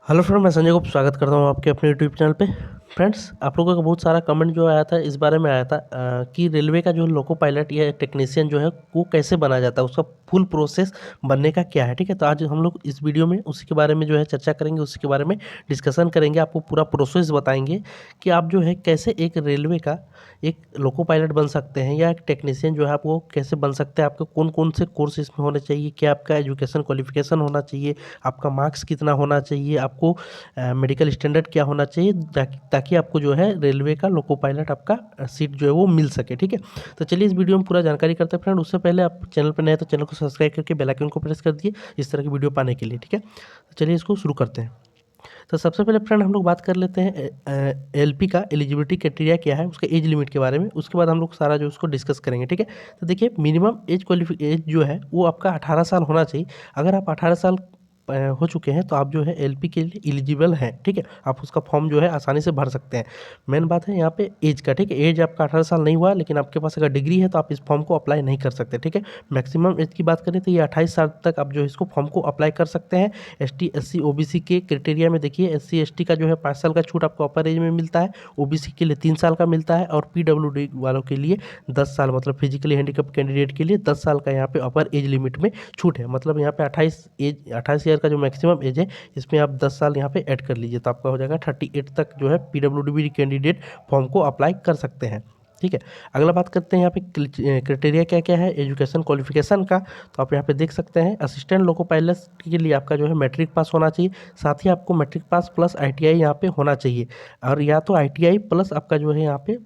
Hello friend, मैं संजय गुप्त स्वागत करता हूँ आपके अपने यूट्यूब चैनल पे। फ्रेंड्स, आप लोगों का बहुत सारा कमेंट जो आया था इस बारे में आया था कि रेलवे का जो लोको पायलट या टेक्नीशियन जो है वो कैसे बनाया जाता है, उसका फुल प्रोसेस बनने का क्या है। ठीक है, तो आज हम लोग इस वीडियो में उसी के बारे में जो है चर्चा करेंगे, उसी के बारे में डिस्कशन करेंगे, आपको पूरा प्रोसेस बताएंगे कि आप जो है कैसे एक रेलवे का एक लोको पायलट बन सकते हैं या एक टेक्नीशियन जो है आप वो कैसे बन सकते हैं। आपके कौन कौन से कोर्स इसमें होने चाहिए, क्या आपका एजुकेशन क्वालिफिकेशन होना चाहिए, आपका मार्क्स कितना होना चाहिए, आपको मेडिकल स्टैंडर्ड क्या होना चाहिए, ताकि आपको जो है रेलवे का लोको पायलट आपका सीट जो है वो मिल सके। ठीक है, तो चलिए इस वीडियो में पूरा जानकारी करते हैं फ्रेंड। उससे पहले आप चैनल पर नए तो चैनल को सब्सक्राइब करके बेल आइकन को प्रेस कर दिए इस तरह की वीडियो पाने के लिए। ठीक है, तो चलिए इसको शुरू करते हैं। तो सबसे पहले फ्रेंड हम लोग बात कर लेते हैं एलपी का एलिजिबिलिटी क्राइटेरिया क्या है, उसके एज लिमिट के बारे में। उसके बाद हम लोग सारा जो उसको डिस्कस करेंगे। ठीक है, तो देखिए मिनिमम एज जो है वो आपका 18 साल होना चाहिए। अगर आप 18 साल हो चुके हैं तो आप जो है एलपी के लिए एलिजिबल हैं। ठीक है, आप उसका फॉर्म जो है आसानी से भर सकते हैं। मेन बात है यहाँ पे एज का। ठीक है, एज आपका 18 साल नहीं हुआ लेकिन आपके पास अगर डिग्री है तो आप इस फॉर्म को अप्लाई नहीं कर सकते। ठीक है, मैक्सिमम एज की बात करें तो ये 28 साल तक आप जो है इसको फॉर्म को अप्लाई कर सकते हैं। एसटी एससी ओबीसी के क्राइटेरिया में देखिए, एससी एसटी का जो है 5 साल का छूट आपको अपर एज में मिलता है, ओबीसी के लिए 3 साल का मिलता है और पीडब्ल्यूडी वालों के लिए 10 साल, मतलब फिजिकली हैंडीकैप कैंडिडेट के लिए 10 साल का यहाँ पे अपर एज लिमिट में छूट है। मतलब यहाँ पे 28 ईयर का जो मैक्सिमम एज है इसमें आप 10 साल यहाँ पे ऐड कर लीजिए तो आपका हो जाएगा 38 तक जो है पीडब्ल्यूडी कैंडिडेट फॉर्म को अप्लाई कर सकते हैं। ठीक है, अगला बात करते हैं यहाँ पे क्राइटेरिया क्या क्या है एजुकेशन क्वालिफिकेशन का। तो आप यहाँ पे देख सकते हैं असिस्टेंट लोको पायलट के लिए आपका जो है मैट्रिक पास होना चाहिए, साथ ही आपको मैट्रिक पास प्लस आईटीआई यहाँ पे होना चाहिए, और या तो आईटीआई प्लस आपका जो है यहाँ पे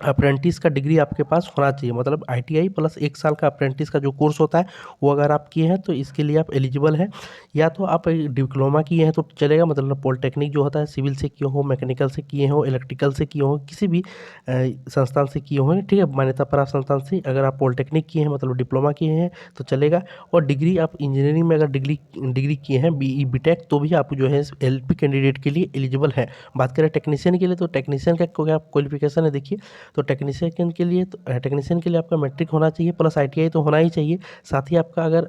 अप्रेंटिस का डिग्री आपके पास होना चाहिए। मतलब आईटीआई प्लस 1 साल का अप्रेंटिस का जो कोर्स होता है वो अगर आप किए हैं तो इसके लिए आप एलिजिबल हैं। या तो आप डिप्लोमा किए हैं तो चलेगा, मतलब पॉलिटेक्निक जो होता है सिविल से किए हो, मैकेनिकल से किए हो, इलेक्ट्रिकल से किए हो, किसी भी संस्थान से किए हो। ठीक है, मान्यता प्राप्त संस्थान से अगर आप पॉलिटेक्निक किए हैं मतलब डिप्लोमा किए हैं तो चलेगा। और डिग्री आप इंजीनियरिंग में अगर डिग्री किए हैं बीई बीटेक तो भी आप जो है एलपी कैंडिडेट के लिए एलिजिबल है। बात करें टेक्नीशियन के लिए तो टेक्नीशियन का क्या क्वालिफिकेशन है देखिए, तो टेक्नीशियन के लिए आपका मैट्रिक होना चाहिए प्लस आईटीआई तो होना ही चाहिए। साथ ही आपका अगर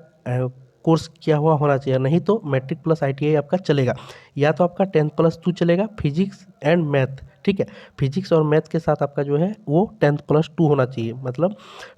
कोर्स किया हुआ होना चाहिए, नहीं तो मैट्रिक प्लस आईटीआई आपका चलेगा। या तो आपका 10+2 चलेगा फिजिक्स एंड मैथ। ठीक है, फिजिक्स और मैथ के साथ आपका जो है वो 10+2 होना चाहिए, मतलब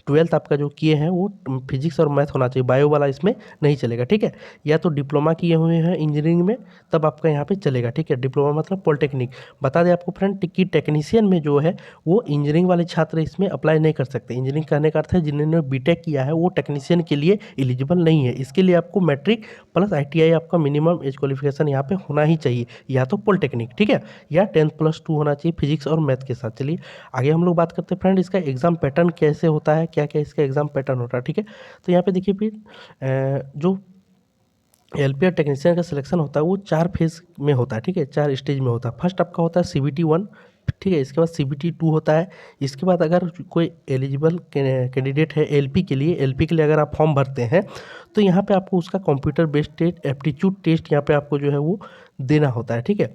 12th आपका जो किए हैं वो फिजिक्स और मैथ होना चाहिए, बायो वाला इसमें नहीं चलेगा। ठीक है, या तो डिप्लोमा किए हुए हैं इंजीनियरिंग में तब आपका यहाँ पे चलेगा। ठीक है, डिप्लोमा मतलब पॉलिटेक्निक। बता दें आपको फ्रेंड कि टेक्नीशियन में जो है वो इंजीनियरिंग वाले छात्र इसमें अप्लाई नहीं कर सकते। इंजीनियरिंग करने का अर्थ है जिन्होंने बीटेक किया है वो टेक्नीशियन के लिए एलिजिबल नहीं है। इसके लिए आपको मैट्रिक प्लस आईटीआई आपका मिनिमम एज क्वालिफिकेशन यहाँ पे होना ही चाहिए, या तो पॉलिटेक्निक। ठीक है, या 10+2 होना चाहिए फिजिक्स और मैथ के साथ। चलिए आगे हम लोग बात करते हैं फ्रेंड इसका एग्जाम पैटर्न कैसे होता है, क्या क्या इसका एग्जाम पैटर्न होता है। ठीक है, तो यहाँ पे देखिए फिर जो एलपी और टेक्नीशियन का सिलेक्शन होता है वो 4 फेज में होता है। ठीक है, 4 स्टेज में होता है। फर्स्ट आपका होता है CBT 1। ठीक है, इसके बाद CBT 2 होता है। इसके बाद अगर कोई एलिजिबल कैंडिडेट है एलपी के लिए अगर आप फॉर्म भरते हैं तो यहाँ पे आपको उसका computer based test aptitude test यहाँ पे आपको जो है वो देना होता है। ठीक है,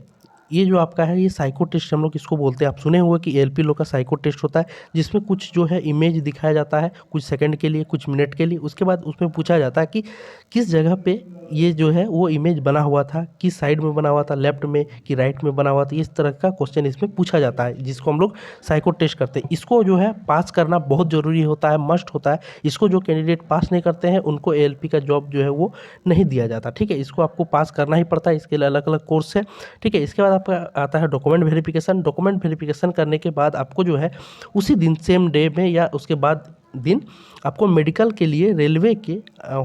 ये जो आपका है ये साइको टेस्ट हम लोग इसको बोलते हैं। आप सुने हुए कि एलपी लोग का साइको टेस्ट होता है जिसमें कुछ जो है इमेज दिखाया जाता है कुछ सेकंड के लिए कुछ मिनट के लिए। उसके बाद उसमें पूछा जाता है कि किस जगह पे ये जो है वो इमेज बना हुआ था, किस साइड में बना हुआ था, लेफ्ट में कि राइट में बना हुआ था। इस तरह का क्वेश्चन इसमें पूछा जाता है जिसको हम लोग साइको टेस्ट करते हैं। इसको जो है पास करना बहुत ज़रूरी होता है, मस्ट होता है। इसको जो कैंडिडेट पास नहीं करते हैं उनको एलपी का जॉब जो है वो नहीं दिया जाता। ठीक है, इसको आपको पास करना ही पड़ता है, इसके लिए अलग अलग कोर्स है। ठीक है, इसके बाद आपका आता है डॉक्यूमेंट वेरिफिकेशन। डॉक्यूमेंट वेरिफिकेशन करने के बाद आपको जो है उसी दिन सेम डे में या उसके बाद दिन आपको मेडिकल के लिए रेलवे के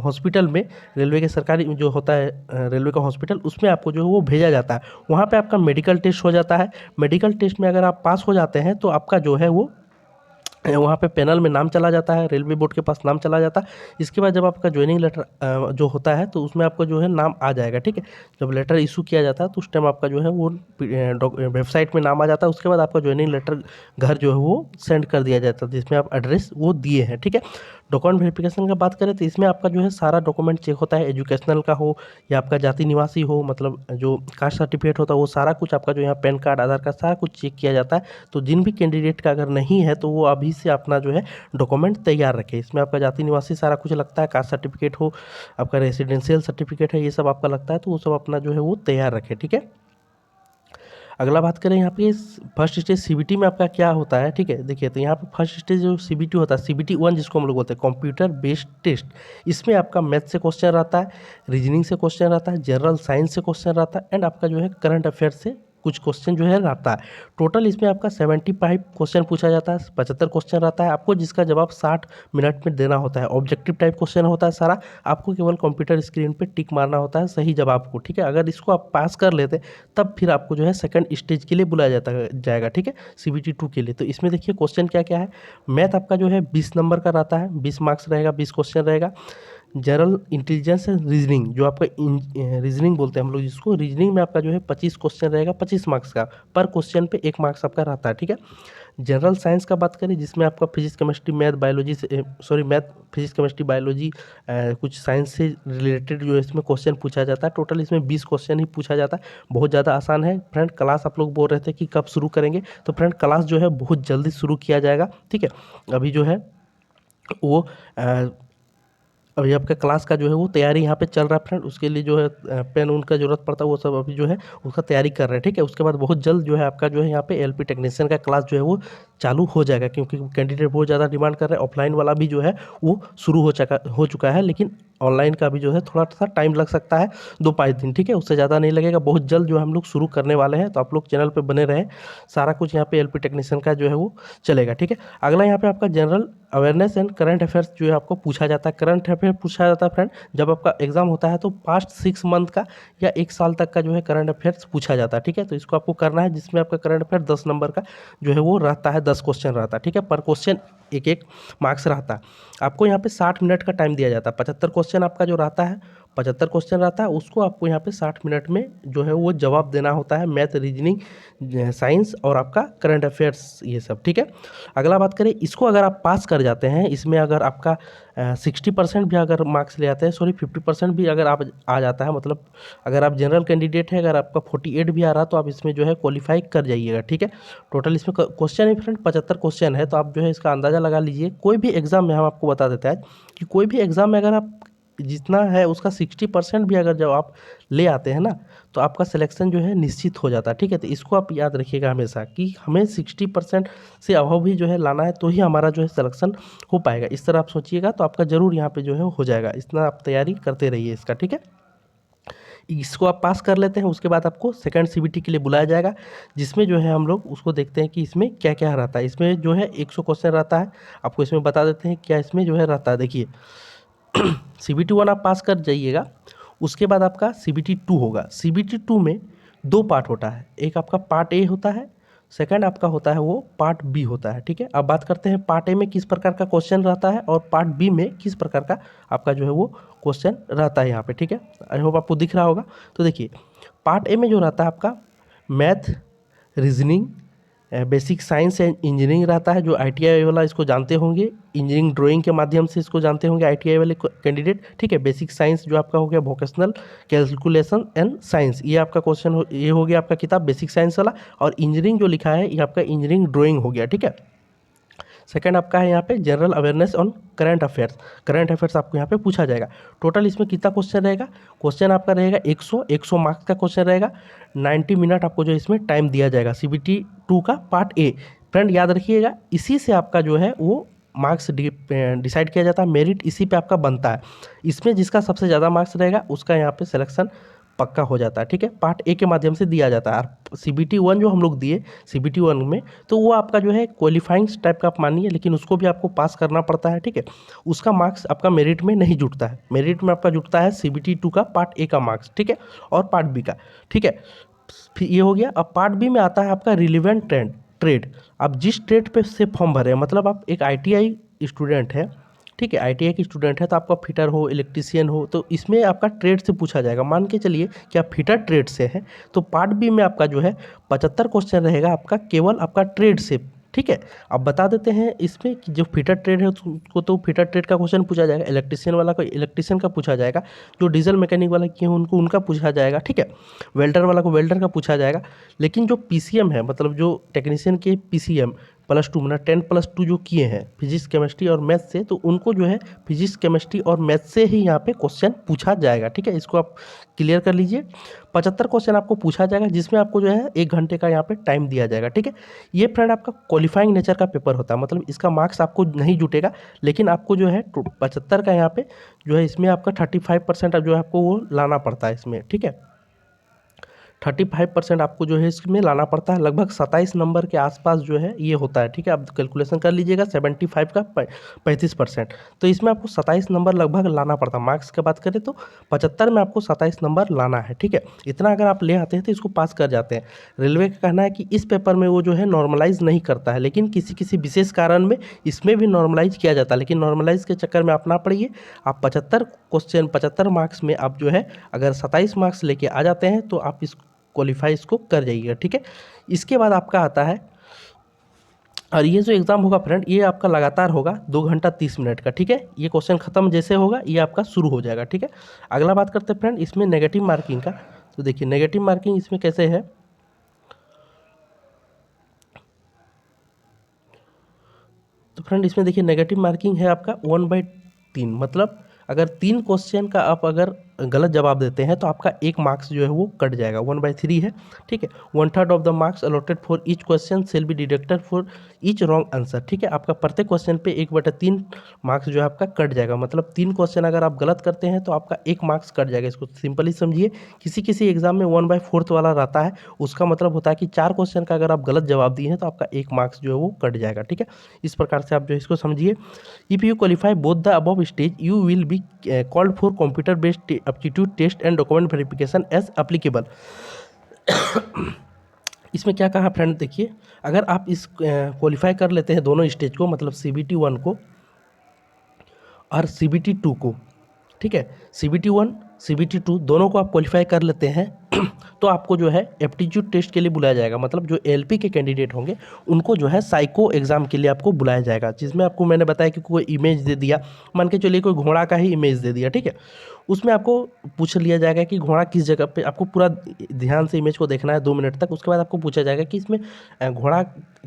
हॉस्पिटल में, रेलवे के सरकारी जो होता है रेलवे का हॉस्पिटल, उसमें आपको जो है वो भेजा जाता है। वहाँ पे आपका मेडिकल टेस्ट हो जाता है। मेडिकल टेस्ट में अगर आप पास हो जाते हैं तो आपका जो है वो वहाँ पे पैनल में नाम चला जाता है, रेलवे बोर्ड के पास नाम चला जाता है। इसके बाद जब आपका ज्वाइनिंग लेटर जो होता है तो उसमें आपको जो है नाम आ जाएगा। ठीक है, जब लेटर इशू किया जाता है तो उस टाइम आपका जो है वो वेबसाइट में नाम आ जाता है। उसके बाद आपका ज्वाइनिंग लेटर घर जो है वो सेंड कर दिया जाता है जिसमें आप एड्रेस वो दिए हैं। ठीक है, डॉक्यूमेंट वेरिफिकेशन का बात करें तो इसमें आपका जो है सारा डॉक्यूमेंट चेक होता है, एजुकेशनल का हो या आपका जाति निवासी हो, मतलब जो कास्ट सर्टिफिकेट होता है वो सारा कुछ आपका जो यहाँ पैन कार्ड, आधार कार्ड सारा कुछ चेक किया जाता है। तो जिन भी कैंडिडेट का अगर नहीं है तो वो अभी से अपना जो है डॉक्यूमेंट तैयार रखें। इसमें आपका जाति निवासी सारा कुछ लगता है, कास्ट सर्टिफिकेट हो, आपका रेसिडेंशियल सर्टिफिकेट है, ये सब आपका लगता है, तो वो सब अपना जो है वो तैयार रखें, ठीक है। अगला बात करें यहाँ पे फर्स्ट स्टेज सीबीटी में आपका क्या होता है, ठीक है। देखिए तो यहाँ पे फर्स्ट स्टेज जो सीबीटी होता है, सीबीटी 1 जिसको हम लोग बोलते हैं कंप्यूटर बेस्ड टेस्ट, इसमें आपका मैथ से क्वेश्चन रहता है, रीजनिंग से क्वेश्चन रहता है, जनरल साइंस से क्वेश्चन रहता है एंड आपका जो है करंट अफेयर से कुछ क्वेश्चन जो है रहता है। टोटल इसमें आपका 75 क्वेश्चन पूछा जाता है, 75 क्वेश्चन रहता है आपको, जिसका जवाब 60 मिनट में देना होता है। ऑब्जेक्टिव टाइप क्वेश्चन होता है सारा, आपको केवल कंप्यूटर स्क्रीन पे टिक मारना होता है सही जवाब को, ठीक है। अगर इसको आप पास कर लेते तब फिर आपको जो है सेकंड स्टेज के लिए बुलाया जाएगा, ठीक है, सीबीटी 2 के लिए। तो इसमें देखिए क्वेश्चन क्या क्या है। मैथ आपका जो है 20 नंबर का रहता है, 20 मार्क्स रहेगा, 20 क्वेश्चन रहेगा। जनरल इंटेलिजेंस एंड रीजनिंग, जो आपका रीजनिंग बोलते हैं हम लोग जिसको, रीजनिंग में आपका जो है 25 क्वेश्चन रहेगा, 25 मार्क्स का, पर क्वेश्चन पे 1 मार्क्स आपका रहता है, ठीक है। जनरल साइंस का बात करें जिसमें आपका फिजिक्स केमिस्ट्री मैथ बायोलॉजी से मैथ फिजिक्स केमिस्ट्री बायोलॉजी कुछ साइंस से रिलेटेड जो है इसमें क्वेश्चन पूछा जाता है। टोटल इसमें 20 क्वेश्चन ही पूछा जाता है, बहुत ज़्यादा आसान है। फ्रेंड क्लास आप लोग बोल रहे थे कि कब शुरू करेंगे, तो फ्रेंड क्लास जो है बहुत जल्दी शुरू किया जाएगा, ठीक है। अभी जो है वो अभी आपका क्लास का जो है वो तैयारी यहाँ पे चल रहा है फ्रेंड, उसके लिए जो है पेन उन का ज़रूरत पड़ता है, वो सब अभी जो है उसका तैयारी कर रहे हैं, ठीक है। उसके बाद बहुत जल्द जो है आपका जो है यहाँ पे एलपी टेक्नीशियन का क्लास जो है वो चालू हो जाएगा, क्योंकि कैंडिडेट बहुत ज़्यादा डिमांड कर रहे हैं। ऑफलाइन वाला भी जो है वो शुरू हो चुका है, लेकिन ऑनलाइन का भी जो है थोड़ा सा टाइम लग सकता है, 2-5 दिन, ठीक है, उससे ज़्यादा नहीं लगेगा। बहुत जल्द जो है हम लोग शुरू करने वाले हैं, तो आप लोग चैनल पे बने रहें, सारा कुछ यहाँ पे एलपी टेक्नीशियन का जो है वो चलेगा, ठीक है। अगला यहाँ पे आपका general awareness and current affairs जो है आपको पूछा जाता है। करंट अफेयर पूछा जाता है फ्रेंड, जब आपका एग्जाम होता है तो पास्ट 6 मंथ का या 1 साल तक का जो है करंट अफेयर्स पूछा जाता है, ठीक है। तो इसको आपको करना है, जिसमें आपका करंट अफेयर 10 नंबर का जो है वो रहता है, 10 क्वेश्चन रहता है, ठीक है। पर क्वेश्चन एक मार्क्स रहता है। आपको यहाँ पे 60 मिनट का टाइम दिया जाता है। 75 क्वेश्चन आपका जो रहता है, 75 क्वेश्चन रहता है, उसको आपको यहाँ पे 60 मिनट में जो है वो जवाब देना होता है, मैथ रीजनिंग साइंस और आपका करंट अफेयर्स ये सब, ठीक है। अगला बात करें, इसको अगर आप पास कर जाते हैं, इसमें अगर आपका 60% भी अगर मार्क्स ले आते हैं, 50% भी अगर आप आ जाता है, मतलब अगर आप जनरल कैंडिडेट है, अगर आपका 48 भी आ रहा तो आप इसमें जो है क्वालिफाई कर जाइएगा, ठीक है। टोटल इसमें क्वेश्चन है फ्रेंड 75 क्वेश्चन है, तो आप जो है इसका अंदाज़ा लगा लीजिए। कोई भी एग्जाम में हम आपको बता देते हैं कि कोई भी एग्जाम में अगर आप जितना है उसका 60% भी अगर जब आप ले आते हैं ना, तो आपका सिलेक्शन जो है निश्चित हो जाता है, ठीक है। तो इसको आप याद रखिएगा हमेशा कि हमें 60% से अबव भी जो है लाना है, तो ही हमारा जो है सिलेक्शन हो पाएगा। इस तरह आप सोचिएगा तो आपका ज़रूर यहाँ पे जो है हो जाएगा। इतना आप तैयारी करते रहिए इसका, ठीक है। इसको आप पास कर लेते हैं, उसके बाद आपको सेकंड सीबीटी के लिए बुलाया जाएगा, जिसमें जो है हम लोग उसको देखते हैं कि इसमें क्या क्या रहता है। इसमें जो है 100 क्वेश्चन रहता है, आपको इसमें बता देते हैं क्या इसमें जो है रहता है। देखिए सीबीटी 1 आप पास कर जाइएगा, उसके बाद आपका सीबीटी 2 होगा। सीबीटी 2 में 2 पार्ट होता है, एक आपका पार्ट ए होता है, सेकंड आपका होता है वो पार्ट बी होता है, ठीक है। अब बात करते हैं पार्ट ए में किस प्रकार का क्वेश्चन रहता है और पार्ट बी में किस प्रकार का आपका जो है वो क्वेश्चन रहता है यहाँ पे, ठीक है। आई होप आपको दिख रहा होगा। तो देखिए पार्ट ए में जो रहता है आपका math, reasoning, basic science and engineering रहता है, जो आईटीआई वाला इसको जानते होंगे, इंजीनियरिंग ड्राइंग के माध्यम से इसको जानते होंगे आईटीआई वाले कैंडिडेट, ठीक है। बेसिक साइंस जो आपका हो गया वोकेशनल कैलकुलेशन एंड साइंस, ये आपका क्वेश्चन ये हो गया आपका किताब बेसिक साइंस वाला। और इंजीनियरिंग जो लिखा है ये आपका इंजीनियरिंग ड्राइंग हो गया, ठीक है। सेकंड आपका है यहाँ पे general awareness on current affairs. Current affairs आपको यहाँ पे पूछा जाएगा। टोटल इसमें कितना क्वेश्चन रहेगा, क्वेश्चन आपका रहेगा 100 मार्क्स का क्वेश्चन रहेगा। 90 मिनट आपको जो इसमें टाइम दिया जाएगा। सीबीटी 2 का पार्ट ए, फ्रेंड याद रखिएगा, इसी से आपका जो है वो मार्क्स डिसाइड किया जाता है, मेरिट इसी पे आपका बनता है। इसमें जिसका सबसे ज़्यादा मार्क्स रहेगा उसका यहाँ पे सिलेक्शन पक्का हो जाता है, ठीक है। पार्ट ए के माध्यम से दिया जाता है। और सीबीटी 1 जो हम लोग दिए सीबीटी 1 में, तो वो आपका जो है क्वालिफाइंग टाइप का आप मानिए, लेकिन उसको भी आपको पास करना पड़ता है, ठीक है। उसका मार्क्स आपका मेरिट में नहीं जुटता है, मेरिट में आपका जुटता है सीबीटी 2 का पार्ट ए का मार्क्स, ठीक है, और पार्ट बी का, ठीक है। फिर ये हो गया। अब पार्ट बी में आता है आपका रिलेवेंट ट्रेड। आप जिस ट्रेड पे से फॉर्म भरे, मतलब आप एक आईटीआई स्टूडेंट है, ठीक है, आईटीआई की स्टूडेंट है, तो आपका फिटर हो, इलेक्ट्रीशियन हो, तो इसमें आपका ट्रेड से पूछा जाएगा। मान के चलिए कि आप फिटर ट्रेड से हैं, तो पार्ट बी में आपका जो है 75 क्वेश्चन रहेगा आपका केवल आपका ट्रेड से, ठीक है। अब बता देते हैं इसमें कि जो फीटर ट्रेड है उसको तो फीटर ट्रेड का क्वेश्चन पूछा जाएगा, इलेक्ट्रिशियन वाला को इलेक्ट्रिशियन का पूछा जाएगा, जो डीजल मैकेनिक वाला किए हैं उनको उनका पूछा जाएगा, ठीक है। वेल्डर वाला को वेल्डर का पूछा जाएगा। लेकिन जो पीसीएम है, मतलब जो टेक्नीशियन के पीसीएम +2 मतलब 10+2 जो किए हैं फिजिक्स केमिस्ट्री और मैथ से, तो उनको जो है फिजिक्स केमिस्ट्री और मैथ से ही यहाँ पे क्वेश्चन पूछा जाएगा, ठीक है। इसको आप क्लियर कर लीजिए। 75 क्वेश्चन आपको पूछा जाएगा, जिसमें आपको जो है 1 घंटे का यहाँ पे टाइम दिया जाएगा, ठीक है। ये फ्रेंड आपका क्वालिफाइंग नेचर का पेपर होता है, मतलब इसका मार्क्स आपको नहीं जुटेगा, लेकिन आपको जो है 75 का यहाँ पे जो है इसमें आपका 35% जो है आपको वो लाना पड़ता है इसमें, ठीक है। 35% आपको जो है इसमें लाना पड़ता है, लगभग 27 नंबर के आसपास जो है ये होता है, ठीक है। आप कैलकुलेशन कर लीजिएगा, 75 का 35%, तो इसमें आपको 27 नंबर लगभग लाना पड़ता है। मार्क्स की बात करें तो 75 में आपको 27 नंबर लाना है, ठीक है। इतना अगर आप ले आते हैं तो इसको पास कर जाते हैं। रेलवे का कहना है कि इस पेपर में वो जो है नॉर्मलाइज नहीं करता है, लेकिन किसी किसी विशेष कारण में इसमें भी नॉर्मलाइज किया जाता है, लेकिन नॉर्मलाइज के चक्कर में आप ना पड़िए। आप 75 क्वेश्चन 75 मार्क्स में आप जो है अगर 27 मार्क्स लेके आ जाते हैं तो आप इस क्वालिफाई इसको कर जाइएगा, ठीक है। इसके बाद आपका आता है, और ये जो एग्ज़ाम होगा फ्रेंड, ये आपका लगातार होगा 2 घंटा 30 मिनट का, ठीक है। ये क्वेश्चन खत्म जैसे होगा ये आपका शुरू हो जाएगा, ठीक है। अगला बात करते हैं फ्रेंड इसमें नेगेटिव मार्किंग का। तो देखिए नेगेटिव मार्किंग इसमें कैसे है, तो फ्रेंड इसमें देखिए नेगेटिव मार्किंग है आपका 1/3, मतलब अगर 3 क्वेश्चन का आप अगर गलत जवाब देते हैं तो आपका 1 मार्क्स जो है वो कट जाएगा, 1/3 है, ठीक है। 1/3 of the marks allotted for each question shall be deducted for each wrong answer, ठीक है। आपका प्रत्येक क्वेश्चन पे 1/3 मार्क्स जो है आपका कट जाएगा, मतलब 3 क्वेश्चन अगर आप गलत करते हैं तो आपका 1 मार्क्स कट जाएगा। इसको सिंपली समझिए, किसी किसी एग्जाम में 1/4 वाला रहता है, उसका मतलब होता है कि 4 क्वेश्चन का अगर आप गलत जवाब दिए हैं तो आपका 1 मार्क्स जो है वो कट जाएगा, ठीक है। इस प्रकार से आप जो इसको समझिए। If you qualify both the above stage you will be called for computer based aptitude test and document verification as applicable. इसमें क्या कहा फ्रेंड, देखिए अगर आप इस क्वालिफाई कर लेते हैं दोनों स्टेज को, मतलब CBT 1 को और CBT 2 को, ठीक है। CBT 1 CBT 2 दोनों को आप क्वालिफाई कर लेते हैं तो आपको जो है एप्टीट्यूड टेस्ट के लिए बुलाया जाएगा, मतलब जो LP के कैंडिडेट होंगे उनको जो है साइको एग्ज़ाम के लिए आपको बुलाया जाएगा, जिसमें आपको मैंने बताया कि कोई इमेज दे दिया, मान के चलिए कोई घोड़ा का ही इमेज दे दिया, ठीक है। उसमें आपको पूछ लिया जाएगा कि घोड़ा किस जगह पे, आपको पूरा ध्यान से इमेज को देखना है 2 मिनट तक। उसके बाद आपको पूछा जाएगा कि इसमें घोड़ा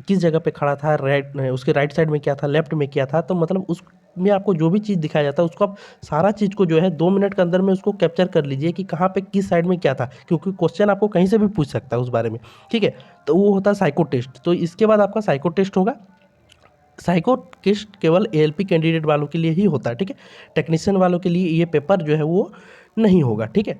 किस जगह पे खड़ा था, उसके राइट साइड में क्या था, लेफ्ट में क्या था, तो मतलब उसमें आपको जो भी चीज़ दिखाया जाता है उसको आप सारा चीज़ को जो है 2 मिनट के अंदर में उसको कैप्चर कर लीजिए कि कहाँ पे किस साइड में क्या था, क्योंकि क्वेश्चन आपको कहीं से भी पूछ सकता है उस बारे में, ठीक है। तो वो होता है साइको टेस्ट। तो इसके बाद आपका साइको टेस्ट होगा। साइको टेस्ट केवल ALP कैंडिडेट वालों के लिए ही होता है, ठीक है। टेक्नीशियन वालों के लिए ये पेपर जो है वो नहीं होगा, ठीक है।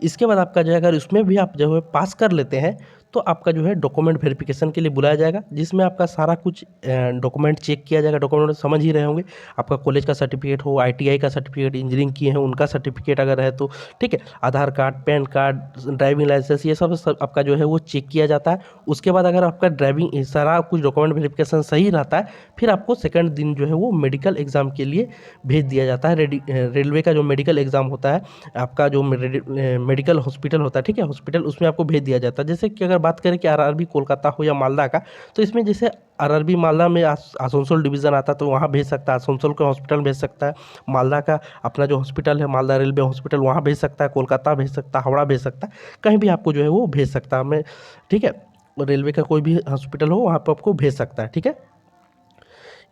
इसके बाद आपका जो है अगर उसमें भी आप जो है पास कर लेते हैं तो आपका जो है डॉक्यूमेंट वेरिफिकेशन के लिए बुलाया जाएगा, जिसमें आपका सारा कुछ डॉक्यूमेंट चेक किया जाएगा। डॉक्यूमेंट समझ ही रहे होंगे, आपका कॉलेज का सर्टिफिकेट हो, ITI का सर्टिफिकेट, इंजीनियरिंग किए हैं उनका सर्टिफिकेट अगर है तो, ठीक है। Aadhaar card, PAN card, driving licence, ये सब आपका जो है वो चेक किया जाता है। उसके बाद अगर आपका ड्राइविंग सारा कुछ डॉक्यूमेंट वेरिफिकेशन सही रहता है, फिर आपको सेकंड दिन जो है वो मेडिकल एग्ज़ाम के लिए भेज दिया जाता है। रेलवे का जो मेडिकल एग्ज़ाम होता है, आपका जो मेडिकल हॉस्पिटल होता है, ठीक है, हॉस्पिटल, उसमें आपको भेज दिया जाता है। जैसे कि अगर बात करें कि RRB कोलकाता हो या मालदा का, तो इसमें जैसे RRB मालदा में आसनसोल डिवीज़न आता है तो वहाँ भेज सकता है, आसनसोल का हॉस्पिटल भेज सकता है। मालदा का अपना जो हॉस्पिटल है मालदा रेलवे हॉस्पिटल, वहाँ भेज सकता है। कोलकाता भेज सकता है, हावड़ा भेज सकता है, कहीं भी आपको जो है वो भेज सकता है मैं, ठीक है। रेलवे का कोई भी हॉस्पिटल हो वहाँ पर आपको भेज सकता है, ठीक है।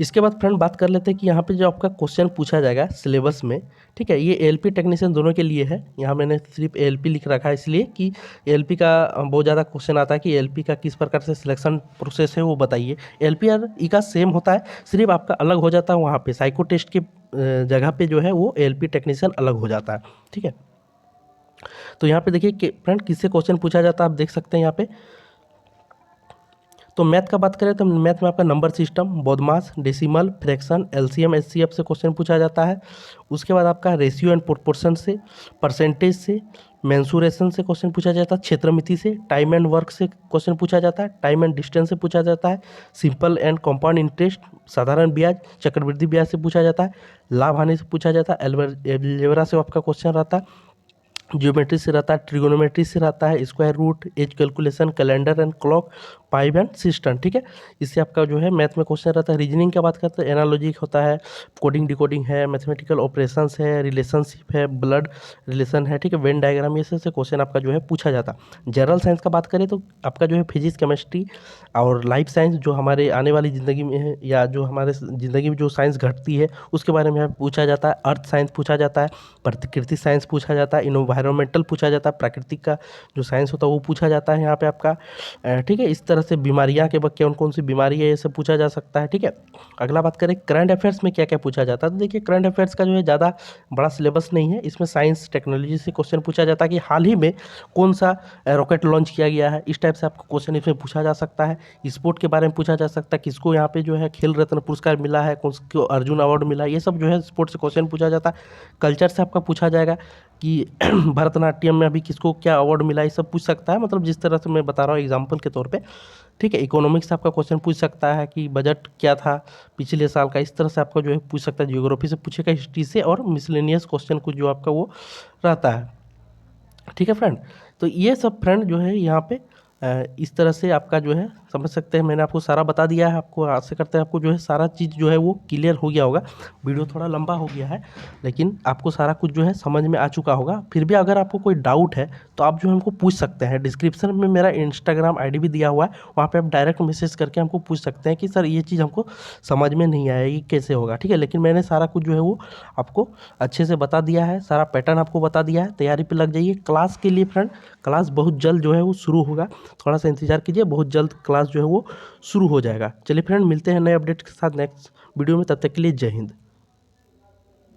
इसके बाद फ्रेंड बात कर लेते हैं कि यहाँ पे जो आपका क्वेश्चन पूछा जाएगा सिलेबस में, ठीक है, ये LP टेक्नीशियन दोनों के लिए है। यहाँ मैंने सिर्फ LP लिख रखा है इसलिए कि LP का बहुत ज़्यादा क्वेश्चन आता है कि LP का किस प्रकार से सिलेक्शन प्रोसेस है वो बताइए। LP और ई का सेम होता है, सिर्फ आपका अलग हो जाता है, वहाँ पे साइको टेस्ट की जगह पे जो है वो LP टेक्नीशियन अलग हो जाता है, ठीक है। तो यहाँ पे देखिए कि फ्रेंड किससे क्वेश्चन पूछा जाता है, आप देख सकते हैं यहाँ पे। तो मैथ का बात करें तो मैथ में आपका number system, BODMAS, decimal, fraction, LCM HCF से क्वेश्चन पूछा जाता है। उसके बाद आपका रेशियो एंड प्रोपोर्शन से, परसेंटेज से, मेंसुरेशन से क्वेश्चन पूछा जाता है, क्षेत्रमिति से, टाइम एंड वर्क से क्वेश्चन पूछा जाता है, टाइम एंड डिस्टेंस से पूछा जाता है, सिंपल एंड कंपाउंड इंटरेस्ट, साधारण ब्याज, चक्रवृद्धि ब्याज से पूछा जाता है, लाभ हानि से पूछा जाता है, अलजेब्रा से आपका क्वेश्चन रहता है, ज्योमेट्री से रहता है, ट्रिगोनोमेट्री से रहता है, square root, age calculation, calendar and clock, pipe and system, ठीक है। इससे आपका जो है मैथ में क्वेश्चन रहता है। रीजनिंग की बात करते हैं, एनालॉजी होता है, कोडिंग डिकोडिंग है, मैथमेटिकल ऑपरेशंस है, रिलेशनशिप है, ब्लड रिलेशन है, ठीक है, वेन डायग्राम, ये से क्वेश्चन आपका जो है पूछा जाता है। जनरल साइंस का बात करें तो आपका जो है फिजिक्स, केमिस्ट्री और लाइफ साइंस जो हमारे आने वाली ज़िंदगी में है, या जो हमारे ज़िंदगी में जो साइंस घटती है उसके बारे में पूछा जाता है। अर्थ साइंस पूछा जाता है, प्रकृति साइंस पूछा जाता है, इन्वायरमेंटल पूछा जाता है, प्राकृतिक का जो साइंस होता है वो पूछा जाता है यहाँ पे आपका, ठीक है। इस तरह से बीमारियाँ के कौन कौन सी बीमारी है ये सब पूछा जा सकता है, ठीक है। अगला बात करें करंट अफेयर्स में क्या क्या पूछा जाता है, तो देखिए करंट अफेयर्स का जो है ज़्यादा बड़ा सिलेबस नहीं है। इसमें साइंस टेक्नोलॉजी से क्वेश्चन पूछा जाता है कि हाल ही में कौन सा रॉकेट लॉन्च किया गया है, इस टाइप से आपको क्वेश्चन इसमें पूछा जा सकता है। स्पोर्ट के बारे में पूछा जा सकता है, किसको यहाँ पे जो है खेल रत्न पुरस्कार मिला है, कौन को अर्जुन अवार्ड मिला है, ये सब जो है स्पोर्ट्स से क्वेश्चन पूछा जाता है। कल्चर से आपका पूछा जाएगा कि भरतनाट्यम में अभी किसको क्या अवार्ड मिला, ये सब पूछ सकता है, मतलब जिस तरह से मैं बता रहा हूँ एग्जाम्पल के तौर पे, ठीक है। इकोनॉमिक्स से आपका क्वेश्चन पूछ सकता है कि बजट क्या था पिछले साल का, इस तरह से आपका जो है पूछ सकता है। जियोग्राफी से पूछेगा, हिस्ट्री से, और मिसलेनियस क्वेश्चन कुछ जो आपका वो रहता है, ठीक है फ्रेंड। तो ये सब फ्रेंड जो है यहाँ पे इस तरह से आपका जो है समझ सकते हैं। मैंने आपको सारा बता दिया है, आपको आशा करते हैं आपको जो है सारा चीज़ जो है वो क्लियर हो गया होगा। वीडियो थोड़ा लंबा हो गया है, लेकिन आपको सारा कुछ जो है समझ में आ चुका होगा। फिर भी अगर आपको कोई डाउट है तो आप जो है हमको पूछ सकते हैं। डिस्क्रिप्शन में मेरा इंस्टाग्राम आईडी भी दिया हुआ है, वहाँ पे आप डायरेक्ट मैसेज करके हमको पूछ सकते हैं कि सर ये चीज़ हमको समझ में नहीं आएगी, कैसे होगा, ठीक है। लेकिन मैंने सारा कुछ जो है वो आपको अच्छे से बता दिया है, सारा पैटर्न आपको बता दिया है। तैयारी पे लग जाइए क्लास के लिए फ्रेंड। क्लास बहुत जल्द जो है वो शुरू होगा, थोड़ा सा इंतजार कीजिए, बहुत जल्द क्लास जो है वो शुरू हो जाएगा। चलिए फ्रेंड, मिलते हैं नए अपडेट के साथ नेक्स्ट वीडियो में, तब तक के लिए जय हिंद।